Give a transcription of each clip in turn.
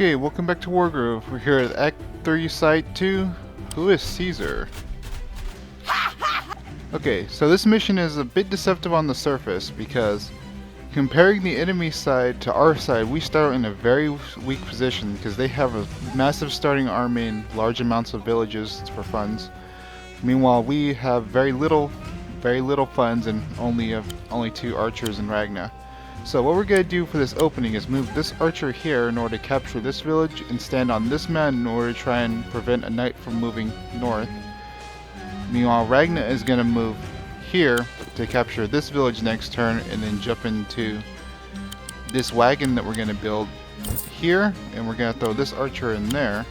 Okay, welcome back to Wargroove. We're here at Act 3, Site 2. Who is Caesar? Okay, so this mission is a bit deceptive on the surface because comparing the enemy side to our side, we start in a very weak position because they have a massive starting army and large amounts of villages for funds. Meanwhile, we have very little funds and only 2 archers in Ragna. So what we're going to do for this opening is move this archer here in order to capture this village and stand on this man in order to try and prevent a knight from moving north. Meanwhile, Ragna is going to move here to capture this village next turn and then jump into this wagon that we're going to build here, and we're going to throw this archer in there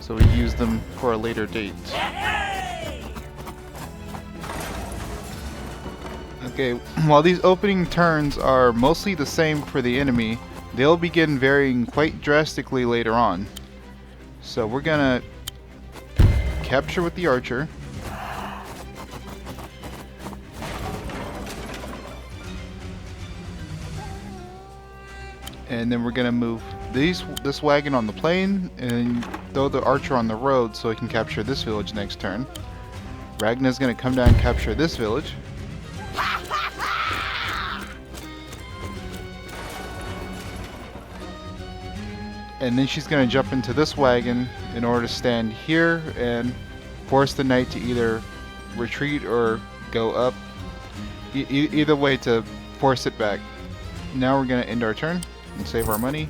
so we use them for a later date. Okay, while these opening turns are mostly the same for the enemy, they'll begin varying quite drastically later on. So we're gonna capture with the archer. And then we're gonna move this wagon on the plain and throw the archer on the road so he can capture this village next turn. Ragna's gonna come down and capture this village. And then she's going to jump into this wagon in order to stand here and force the knight to either retreat or go up. Either way to force it back. Now we're going to end our turn and save our money.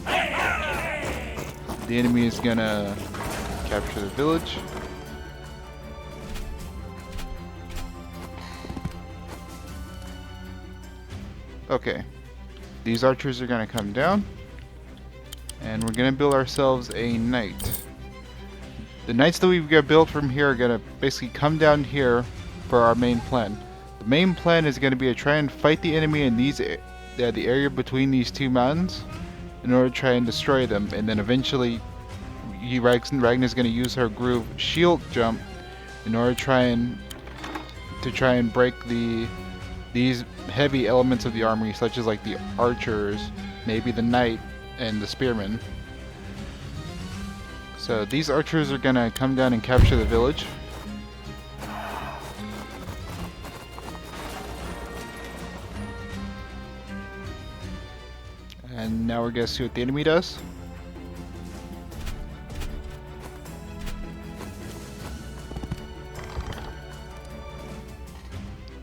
The enemy is going to capture the village. Okay. These archers are going to come down, and we're going to build ourselves a knight. The knights that we've got built from here are going to basically come down here for our main plan. The main plan is going to be to try and fight the enemy in the area between these 2 mountains in order to try and destroy them, and then eventually Ragna's going to use her groove shield jump in order to try and break these heavy elements of the army, such as like the archers, maybe the knight, and the spearmen. So these archers are gonna come down and capture the village. And now we're gonna see what the enemy does.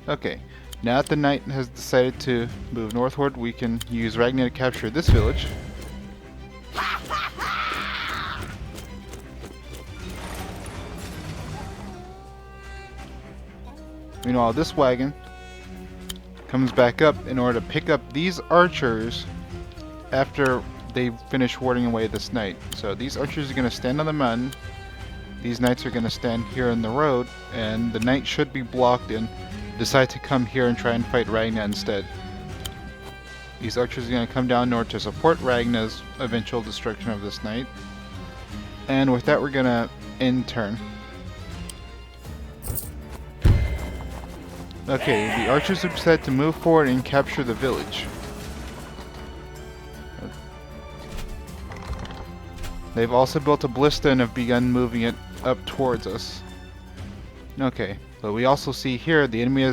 Okay. Now that the knight has decided to move northward, we can use Ragna to capture this village. Meanwhile, this wagon comes back up in order to pick up these archers after they finish warding away this knight. So these archers are going to stand on the mountain. These knights are going to stand here in the road, and the knight should be blocked in. Decide to come here and try and fight Ragna instead. These archers are going to come down in order to support Ragna's eventual destruction of this knight. And with that, we're going to end turn. Okay, the archers have decided to move forward and capture the village. They've also built a ballista and have begun moving it up towards us. Okay. But we also see here the enemy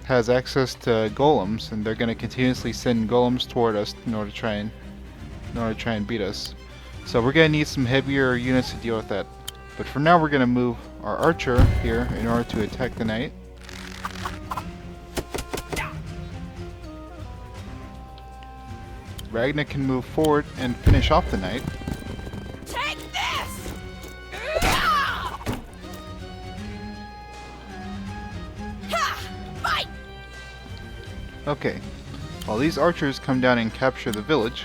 has access to golems, and they're going to continuously send golems toward us in order to try and beat us. So we're going to need some heavier units to deal with that. But for now, we're going to move our archer here in order to attack the knight. Ragna can move forward and finish off the knight. Okay, while these archers come down and capture the village,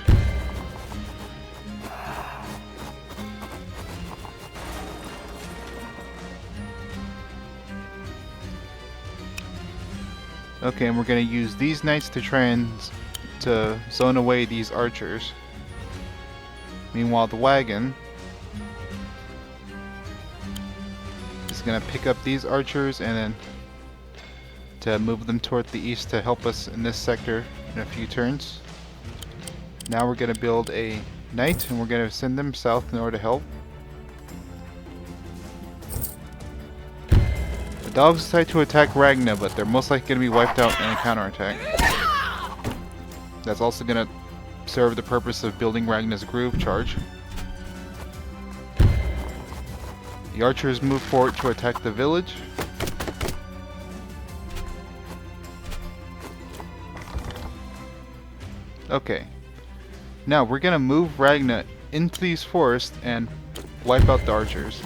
okay, and we're going to use these knights to try and zone away these archers. Meanwhile, the wagon is going to pick up these archers and then to move them toward the east to help us in this sector in a few turns. Now we're going to build a knight and we're going to send them south in order to help. The dogs decide to attack Ragna, but they're most likely going to be wiped out in a counterattack. That's also going to serve the purpose of building Ragna's groove charge. The archers move forward to attack the village. Okay. Now we're going to move Ragna into these forests and wipe out the archers.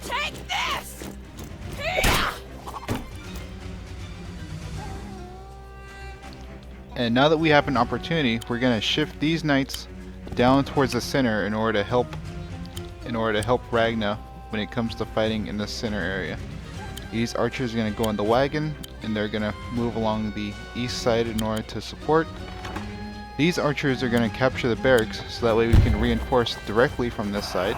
Take this! And now that we have an opportunity, we're going to shift these knights down towards the center in order to help Ragna when it comes to fighting in the center area. These archers are going to go in the wagon and they're going to move along the east side in order to support. These archers are going to capture the barracks so that way we can reinforce directly from this side.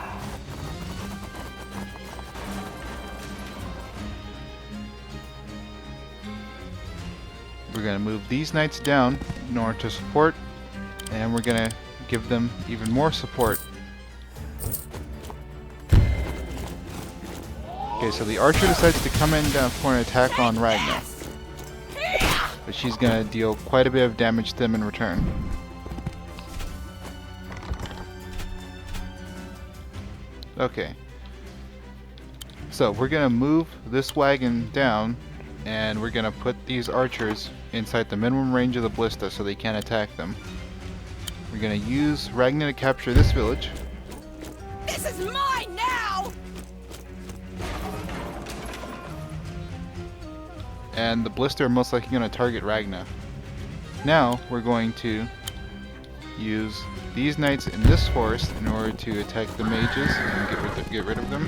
We're going to move these knights down in order to support, and we're going to give them even more support. Okay, so the archer decides to come in down for an attack on Ragna. But she's going to deal quite a bit of damage to them in return. Okay. So we're going to move this wagon down and we're going to put these archers inside the minimum range of the ballista so they can't attack them. We're going to use Ragna to capture this village. This is mine now! And the ballista are most likely going to target Ragna. Now we're going to use these knights in this forest in order to attack the mages and get rid of them.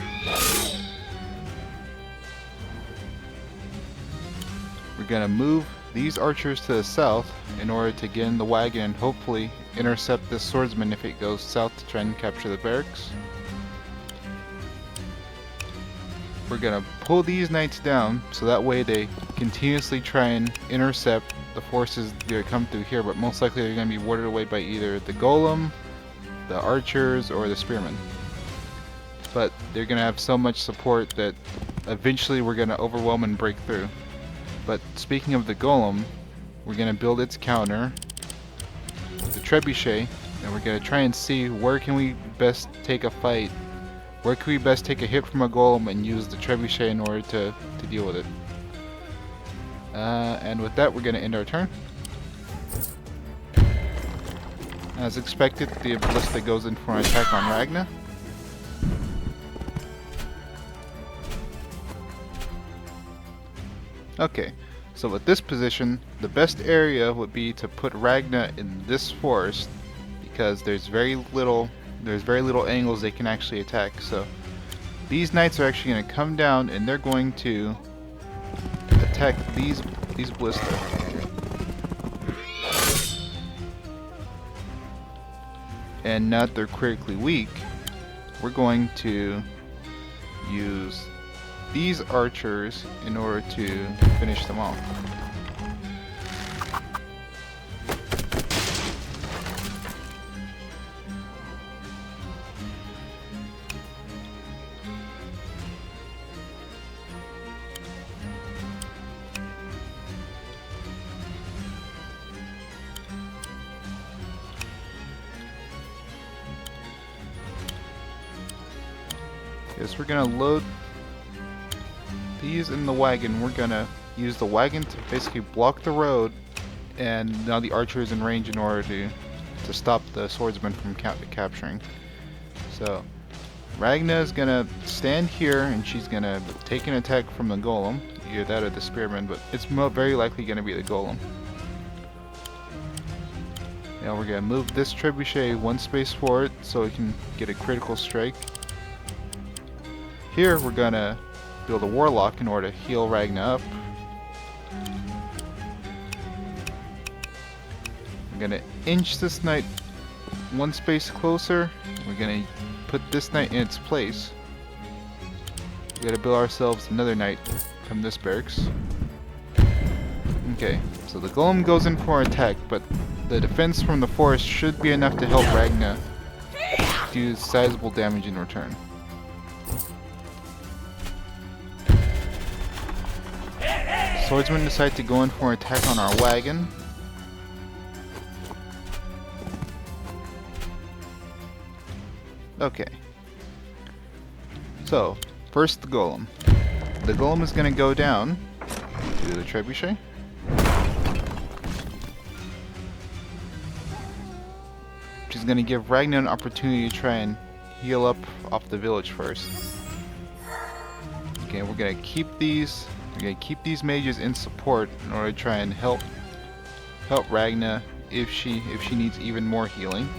We're going to move these archers to the south in order to get in the wagon and hopefully intercept this swordsman if it goes south to try and capture the barracks. We're going to pull these knights down so that way they continuously try and intercept the forces that come through here, but most likely they're going to be warded away by either the golem, the archers, or the spearmen. But they're going to have so much support that eventually we're going to overwhelm and break through. But speaking of the golem, we're going to build its counter, the trebuchet, and we're going to try and see where can we best take a fight. Where can we best take a hit from a golem and use the trebuchet in order to deal with it. And with that, we're going to end our turn. As expected, the ballista goes in for an attack on Ragna. Okay, so with this position, the best area would be to put Ragna in this forest because there's very little angles they can actually attack. So these knights are actually going to come down and they're going to attack these ballista. And now that they're critically weak, we're going to use these archers in order to finish them off. Yes, we're gonna load these in the wagon. We're gonna use the wagon to basically block the road, and now the archer is in range in order to stop the swordsman from capturing. So Ragna is gonna stand here and she's gonna take an attack from the golem, either that or the spearman, but it's very likely gonna be the golem. Now we're gonna move this trebuchet one space forward so we can get a critical strike. Here we're gonna build a warlock in order to heal Ragna up. We're gonna inch this knight one space closer. We're gonna put this knight in its place. We gotta build ourselves another knight from this barracks. Okay, so the golem goes in for an attack, but the defense from the forest should be enough to help Ragna do sizable damage in return. Swordsmen decide to go in for an attack on our wagon. Okay. So, first the golem. The golem is going to go down to the trebuchet. Which is going to give Ragnar an opportunity to try and heal up off the village first. Okay, we're going to keep these. We're going to keep these mages in support in order to try and help Ragna if she needs even more healing.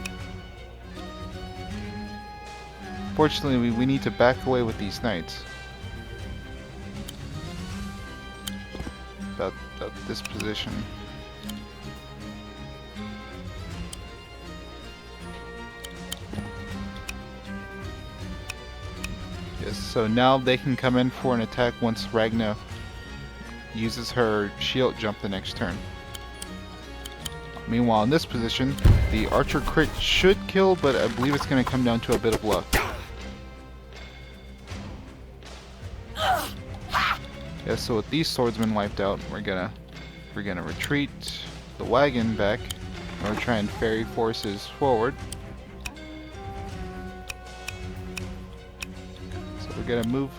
Fortunately, we need to back away with these knights. About this position. Yes, so now they can come in for an attack once Ragna uses her shield jump the next turn. Meanwhile, in this position, the archer crit should kill, but I believe it's going to come down to a bit of luck. Yeah, so with these swordsmen wiped out, we're gonna retreat the wagon back, or try and ferry forces forward. So we're gonna move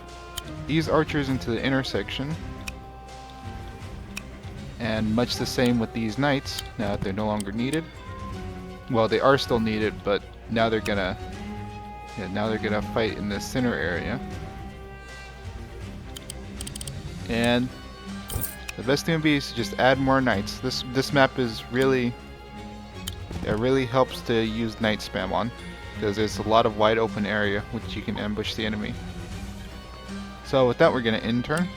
these archers into the intersection, and much the same with these knights. Now that they're no longer needed, well, they are still needed, but now they're gonna fight in the center area. And the best thing would be is to just add more knights. This map is really helps to use knight spam on, because there's a lot of wide open area which you can ambush the enemy. So with that, we're gonna end turn.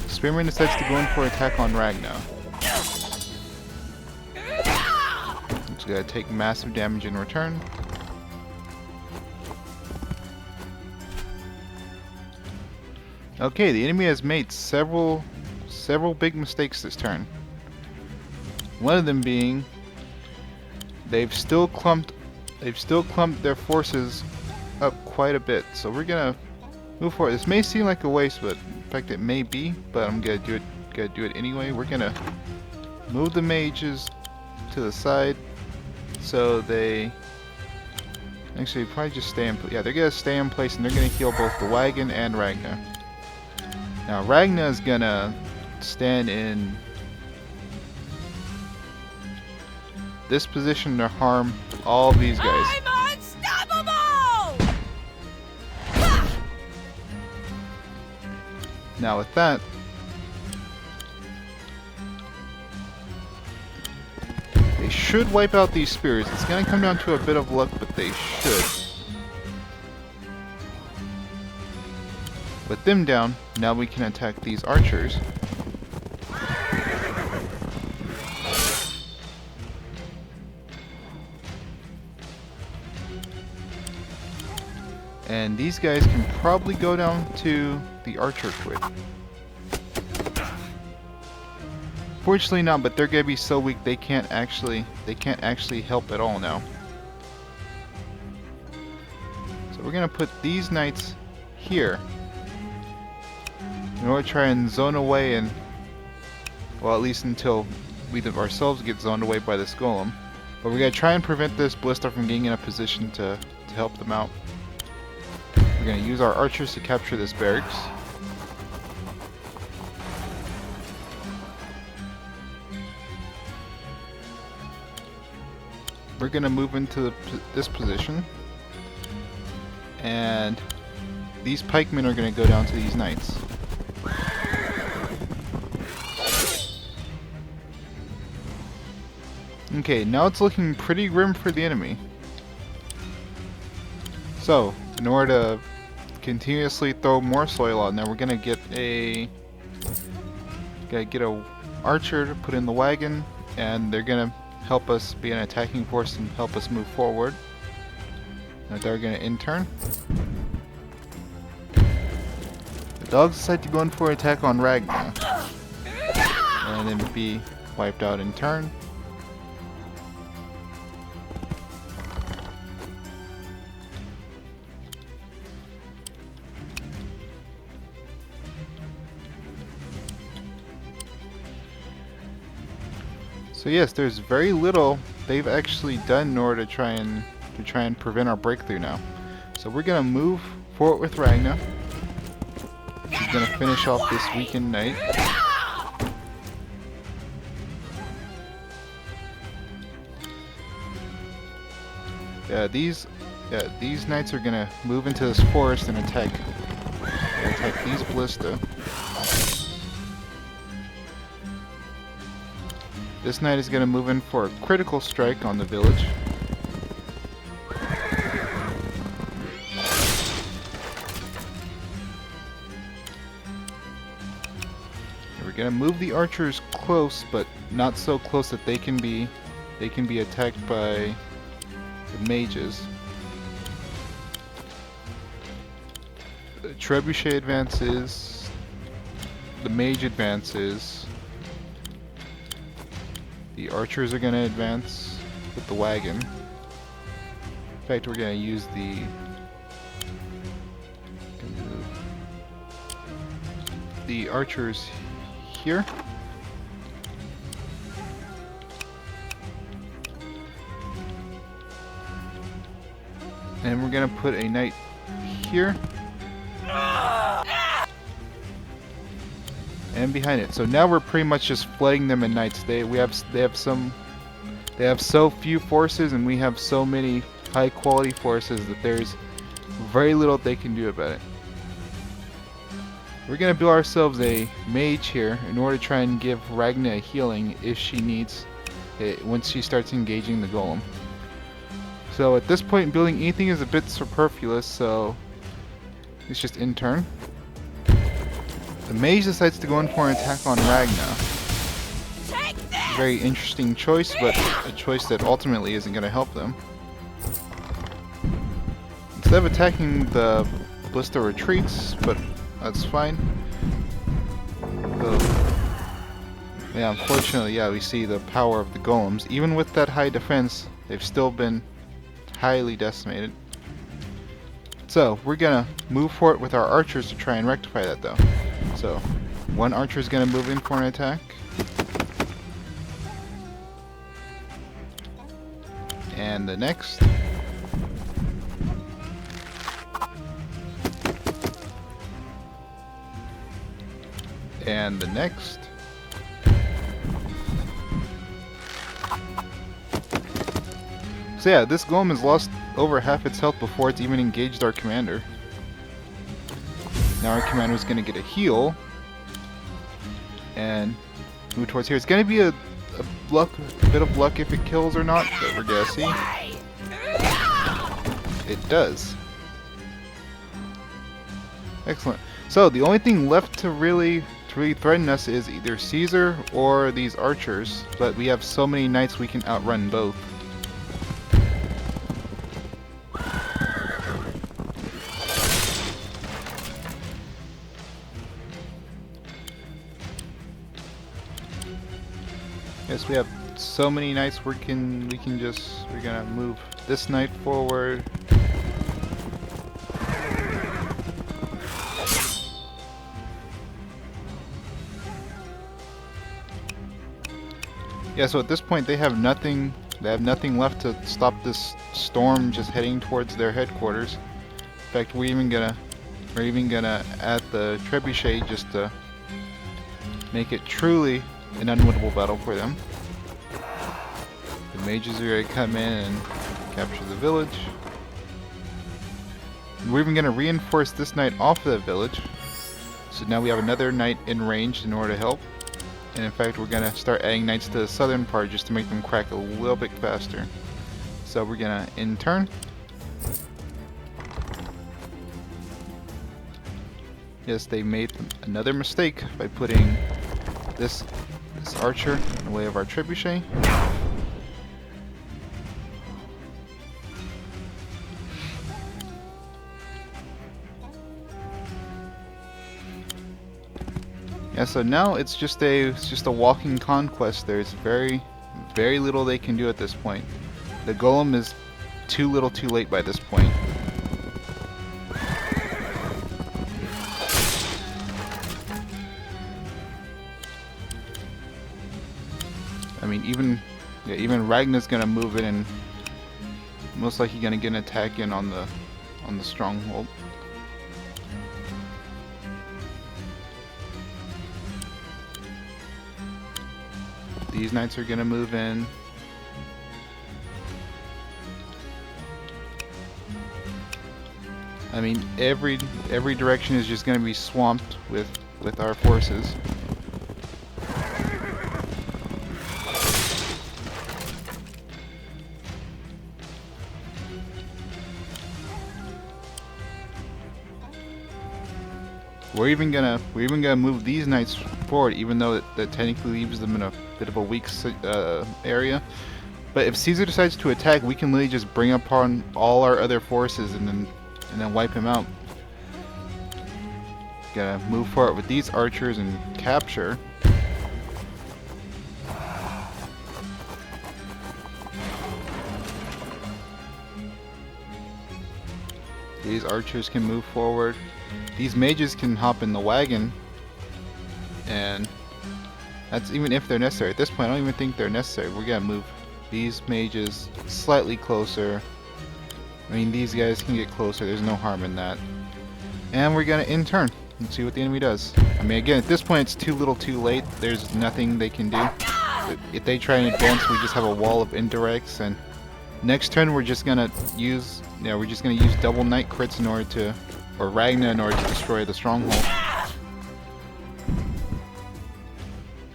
Spearman decides to go in for attack on Ragna. It's gonna take massive damage in return. Okay, the enemy has made several big mistakes this turn. One of them being they've still clumped their forces up quite a bit. So we're gonna move forward. This may seem like a waste, but in fact it may be. But I'm gonna do it anyway. We're gonna move the mages to the side so they actually probably just stay in. Yeah, they're gonna stay in place and they're gonna heal both the wagon and Ragna. Now Ragna is gonna stand in this position to harm all these guys. I'm unstoppable! Ha! Now with that, they should wipe out these spears. It's gonna come down to a bit of luck, but they should. With them down, now we can attack these archers. And these guys can probably go down to the archer quick. Fortunately not, but they're gonna be so weak they can't actually help at all now. So we're gonna put these knights here. We're going to try and zone away, and well, at least until we ourselves get zoned away by this golem. But we're going to try and prevent this ballista from getting in a position to help them out. We're going to use our archers to capture this barracks. We're going to move into this position, and these pikemen are going to go down to these knights. Okay, now it's looking pretty grim for the enemy. So, in order to continuously throw more soil on there, we're gonna get a archer to put in the wagon, and they're gonna help us be an attacking force and help us move forward. And they're gonna end turn. The dogs decide to go in for an attack on Ragna, and then be wiped out in turn. So yes, there's very little they've actually done in order to try and prevent our breakthrough now. So we're gonna move forward with Ragna. She's gonna finish off this weekend night. These knights are gonna move into this forest and attack these ballista. This knight is going to move in for a critical strike on the village. We're going to move the archers close, but not so close that they can be attacked by the mages. The trebuchet advances. The mage advances. The archers are going to advance with the wagon. In fact, we're going to use the archers here. And we're going to put a knight here. And behind it. So now we're pretty much just flooding them in knights. They have so few forces, and we have so many high quality forces that there's very little they can do about it. We're gonna build ourselves a mage here in order to try and give Ragna a healing if she needs it once she starts engaging the golem. So at this point, building anything is a bit superfluous, so it's just in turn. The mage decides to go in for an attack on Ragna. Very interesting choice, but a choice that ultimately isn't going to help them. Instead of attacking, the ballista retreats, but that's fine. Yeah, unfortunately, we see the power of the golems. Even with that high defense, they've still been highly decimated. So, we're going to move forward with our archers to try and rectify that, though. So, one archer is going to move in for an attack. And the next. And the next. So yeah, this golem has lost over half its health before it's even engaged our commander. Now our commander is going to get a heal and move towards here. It's going to be a bit of luck if it kills or not, but we're going to see. It does. Excellent. So the only thing left to really threaten us is either Caesar or these archers, but we have so many knights we can outrun both. Yes, we have so many knights we're gonna move this knight forward. Yeah, so at this point they have nothing left to stop this storm just heading towards their headquarters. In fact, we're even gonna add the trebuchet just to make it truly an unwinnable battle for them. The mages are going to come in and capture the village. And we're even going to reinforce this knight off of the village. So now we have another knight in range in order to help. And in fact, we're going to start adding knights to the southern part just to make them crack a little bit faster. So we're going to in turn. Yes, they made another mistake by putting this archer in the way of our trebuchet. Yeah, so now it's just a walking conquest. There's very little they can do at this point. The golem is too little too late by this point. I mean, even Ragnar's gonna move in and most likely gonna get an attack in on the stronghold. These knights are gonna move in. I mean, every direction is just gonna be swamped with our forces. We're even gonna move these knights forward, even though that technically leaves them in a bit of a weak area. But if Caesar decides to attack, we can literally just bring upon all our other forces and then wipe him out. Gotta move forward with these archers and capture. These archers can move forward. These mages can hop in the wagon, and that's even if they're necessary. At this point, I don't even think they're necessary. We're gonna move these mages slightly closer. I mean, these guys can get closer. There's no harm in that. And we're gonna end turn and see what the enemy does. I mean, again, at this point, it's too little too late. There's nothing they can do. If they try and advance, we just have a wall of indirects, and next turn we're just gonna use double knight crits in order to, or Ragnar in order to destroy the stronghold.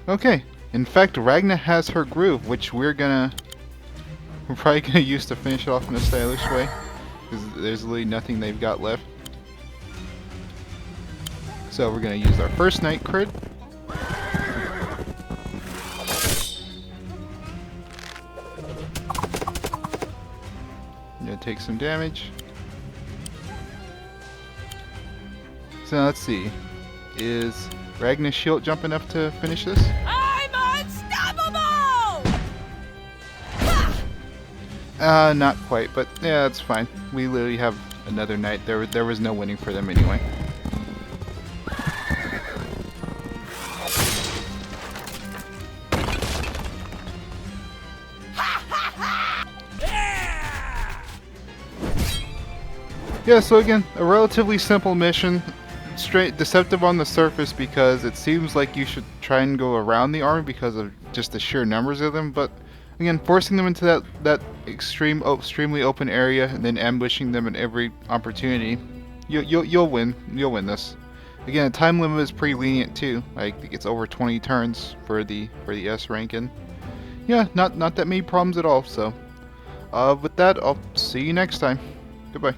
Okay, in fact Ragnar has her groove, which we're probably gonna use to finish it off in a stylish way, because there's literally nothing they've got left. So we're gonna use our first knight crit. Gonna take some damage. So let's see. Is Ragnar's shield jump enough to finish this? I'm unstoppable! Not quite, but yeah, that's fine. We literally have another knight. There was no winning for them anyway. Yeah, so again, a relatively simple mission. Straight deceptive on the surface because it seems like you should try and go around the army because of just the sheer numbers of them, but again, forcing them into that extremely open area and then ambushing them at every opportunity, you'll win. You'll win this. Again, the time limit is pretty lenient too. Like, it's over 20 turns for the S rank, and yeah, not that many problems at all. So, with that, I'll see you next time. Goodbye.